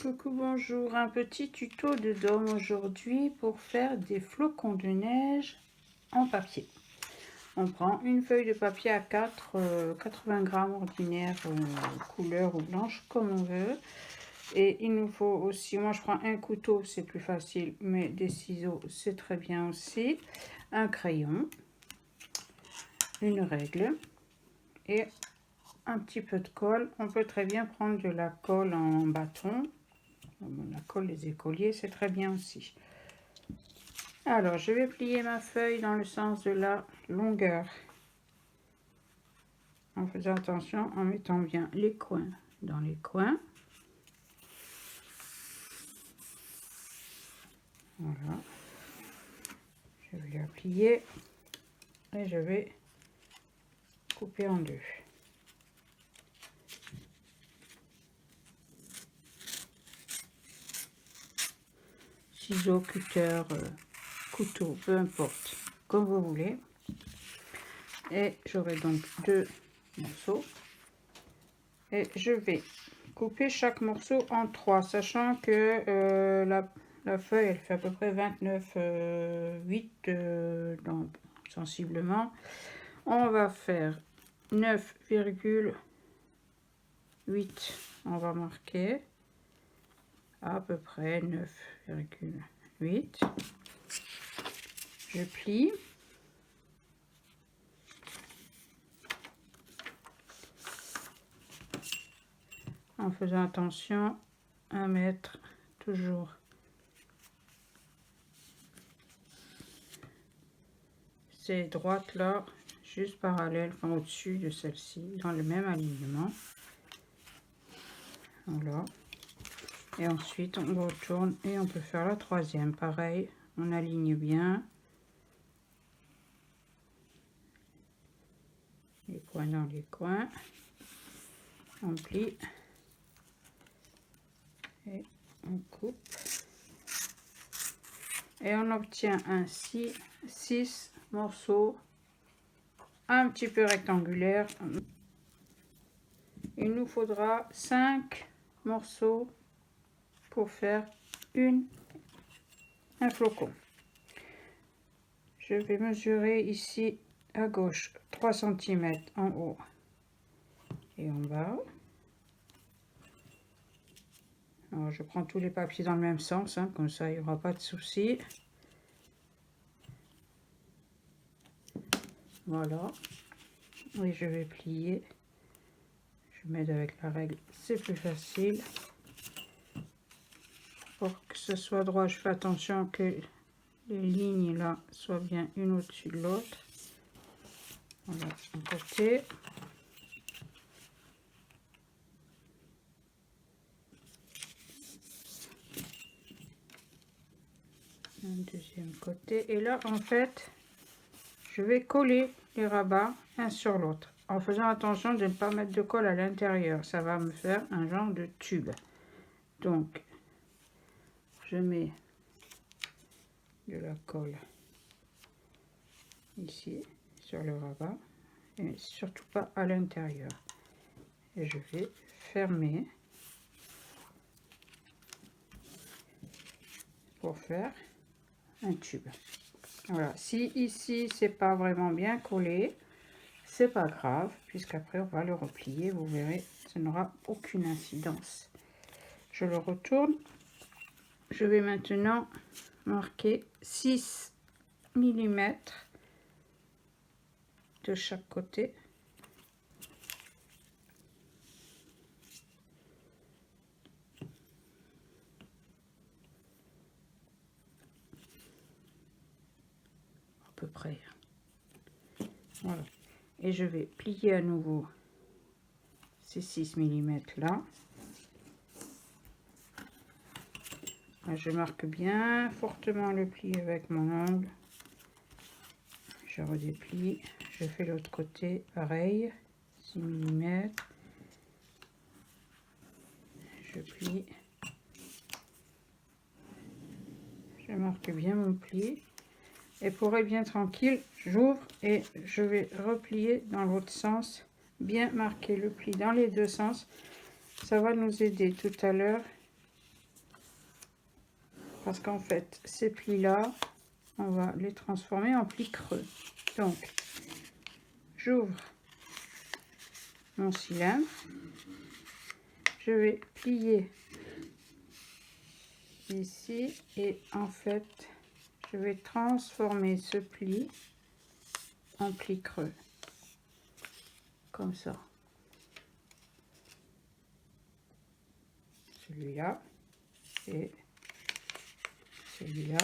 Coucou, bonjour, un petit tuto de Dom aujourd'hui pour faire des flocons de neige en papier. On prend une feuille de papier A4, 80 grammes ordinaire, couleur ou blanche comme on veut. Et il nous faut aussi, moi je prends un couteau, c'est plus facile, mais des ciseaux c'est très bien aussi. Un crayon, une règle et un petit peu de colle. On peut très bien prendre de la colle en bâton. La colle des écoliers, c'est très bien aussi. Alors, je vais plier ma feuille dans le sens de la longueur. En faisant attention, en mettant bien les coins dans les coins. Voilà. Je vais la plier et je vais couper en deux. Ciseaux, cutter, couteau, peu importe, comme vous voulez. Et j'aurai donc deux morceaux. Et je vais couper chaque morceau en trois, sachant que la feuille elle fait à peu près 29,8 sensiblement. On va faire 9,8, on va marquer à peu près 9,8. Je plie. En faisant attention à mettre toujours ces droites là juste parallèles, enfin au-dessus de celle-ci, dans le même alignement. Voilà. Et ensuite on retourne et on peut faire la troisième. Pareil, on aligne bien les points dans les coins. On plie et on coupe. Et on obtient ainsi 6 morceaux un petit peu rectangulaires. Il nous faudra 5 morceaux pour faire un flocon. Je vais mesurer ici à gauche 3 cm en haut et en bas. Alors je prends tous les papiers dans le même sens, hein, comme ça il n'y aura pas de souci. Voilà. Et je vais plier. Je m'aide avec la règle, c'est plus facile. Pour que ce soit droit, je fais attention que les lignes là soient bien une au-dessus de l'autre. Voilà, un côté. Un deuxième côté. Et là, en fait, je vais coller les rabats un sur l'autre. En faisant attention de ne pas mettre de colle à l'intérieur. Ça va me faire un genre de tube. Donc, je mets de la colle ici sur le rabat. Et surtout pas à l'intérieur. Et je vais fermer pour faire un tube. Voilà, si ici c'est pas vraiment bien collé, c'est pas grave, puisqu'après on va le replier, vous verrez, ça n'aura aucune incidence. Je le retourne. Je vais maintenant marquer 6 mm de chaque côté. À peu près. Voilà. Et je vais plier à nouveau ces 6 mm là. Là, je marque bien fortement le pli avec mon ongle. Je redéplie. Je fais l'autre côté pareil. 6 mm. Je plie. Je marque bien mon pli. Et pour être bien tranquille, j'ouvre et je vais replier dans l'autre sens. Bien marquer le pli dans les deux sens. Ça va nous aider tout à l'heure parce qu'en fait, ces plis-là, on va les transformer en plis creux. Donc, j'ouvre mon cylindre, je vais plier ici et en fait, je vais transformer ce pli en pli creux, comme ça. Celui-là et celui-là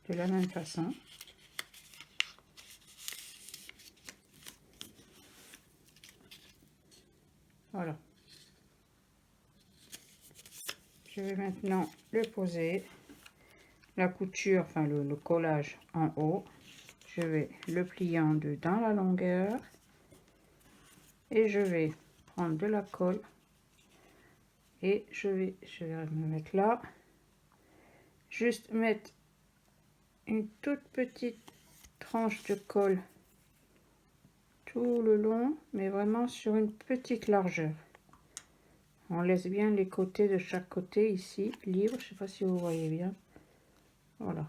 de la même façon. Voilà. Je vais maintenant le poser, la couture, enfin le collage en haut. Je vais le plier en deux dans la longueur et je vais prendre de la colle et je vais me mettre là, juste mettre une toute petite tranche de colle tout le long, mais vraiment sur une petite largeur. On laisse bien les côtés de chaque côté ici libre, je sais pas si vous voyez bien. Voilà,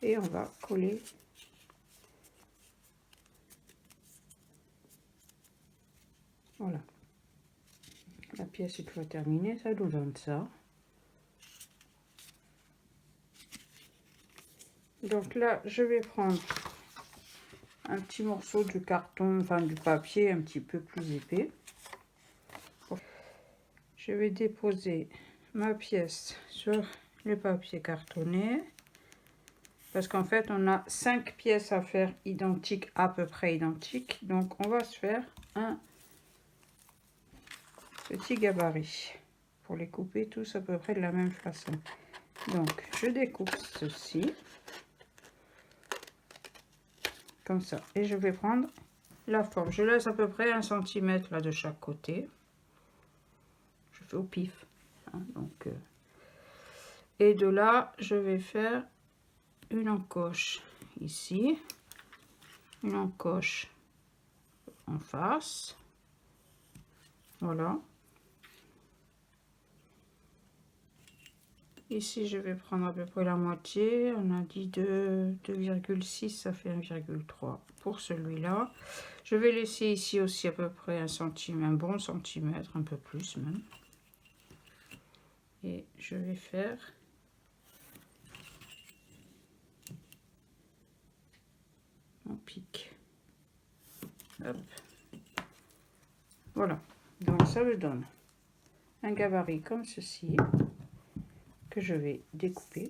et on va coller. Voilà, la pièce une fois terminée, ça nous donne ça. Donc là, je vais prendre un petit morceau de carton, enfin du papier un petit peu plus épais. Je vais déposer ma pièce sur le papier cartonné. Parce qu'en fait, on a 5 pièces à faire identiques, à peu près identiques. Donc, on va se faire un petit gabarit pour les couper tous à peu près de la même façon. Donc, je découpe ceci comme ça et je vais prendre la forme. Je laisse à peu près 1 cm là de chaque côté. Je fais au pif. Hein, donc, et de là, je vais faire une encoche ici, une encoche en face. Voilà. Ici, je vais prendre à peu près la moitié. On a dit 2,6, ça fait 1,3 pour celui-là. Je vais laisser ici aussi à peu près 1 cm, un bon centimètre, un peu plus même. Et je vais faire mon pic. Hop. Voilà. Donc, ça me donne un gabarit comme ceci que je vais découper.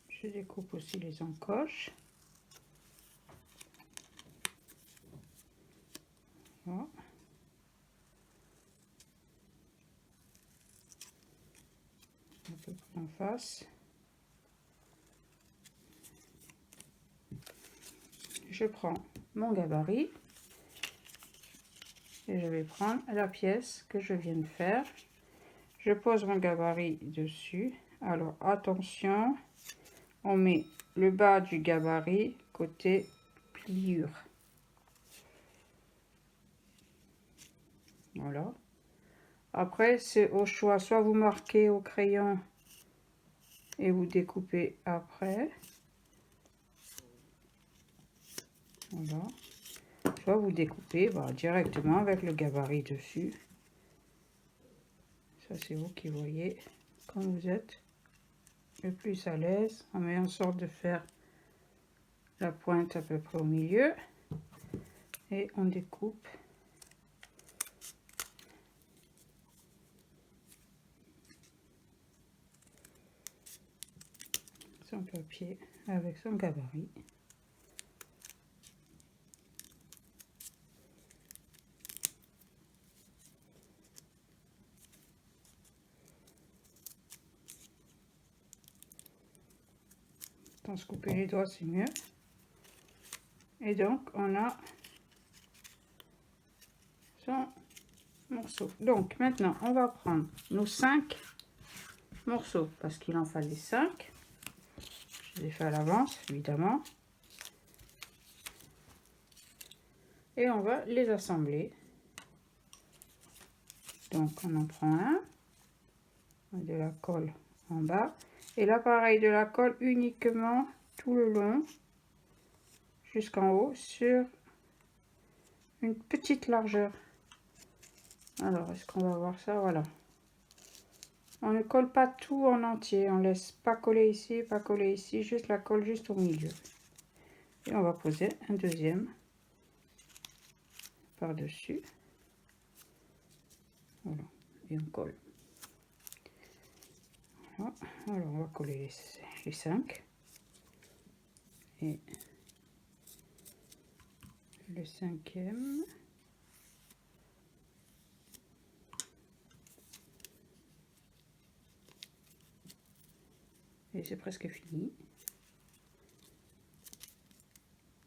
Je découpe aussi les encoches. Voilà. À peu près en face. Je prends mon gabarit et je vais prendre la pièce que je viens de faire. Je pose mon gabarit dessus. Alors attention, on met le bas du gabarit côté pliure. Voilà. Après, c'est au choix. Soit vous marquez au crayon et vous découpez après. Voilà. Soit vous découpez directement avec le gabarit dessus. Ça, c'est vous qui voyez quand vous êtes le plus à l'aise. On met en sorte de faire la pointe à peu près au milieu. Et on découpe. Son papier avec son gabarit. Sans se couper les doigts, c'est mieux. Et donc on a son morceau. Donc maintenant on va prendre nos 5 morceaux parce qu'il en fallait 5. Je les ai fait à l'avance évidemment. et on va les assembler. Donc on en prend un, de la colle en bas, et là pareil, de la colle uniquement tout le long jusqu'en haut sur une petite largeur. Alors est-ce qu'on va voir ça? Voilà, on ne colle pas tout en entier, on laisse pas coller ici, pas coller ici, juste la colle juste au milieu, et on va poser un deuxième par dessus. Voilà, et on colle. Voilà. Alors on va coller les 5 et le 5e. Et c'est presque fini.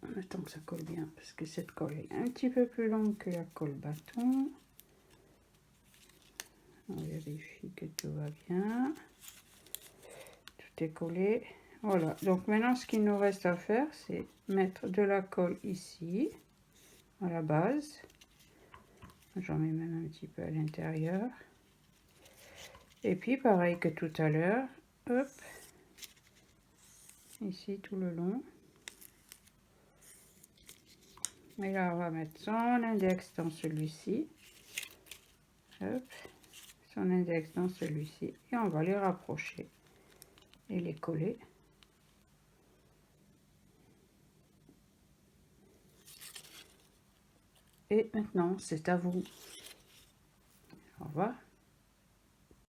On attend que ça colle bien parce que cette colle est un petit peu plus longue que la colle bâton. On vérifie que tout va bien. Tout est collé. Voilà, donc maintenant ce qu'il nous reste à faire, c'est mettre de la colle ici, à la base. J'en mets même un petit peu à l'intérieur. Et puis pareil que tout à l'heure, hop, ici tout le long. Et là on va mettre son index dans celui-ci. Hop, son index dans celui-ci. Et on va les rapprocher et les coller. Et maintenant, c'est à vous. Au revoir.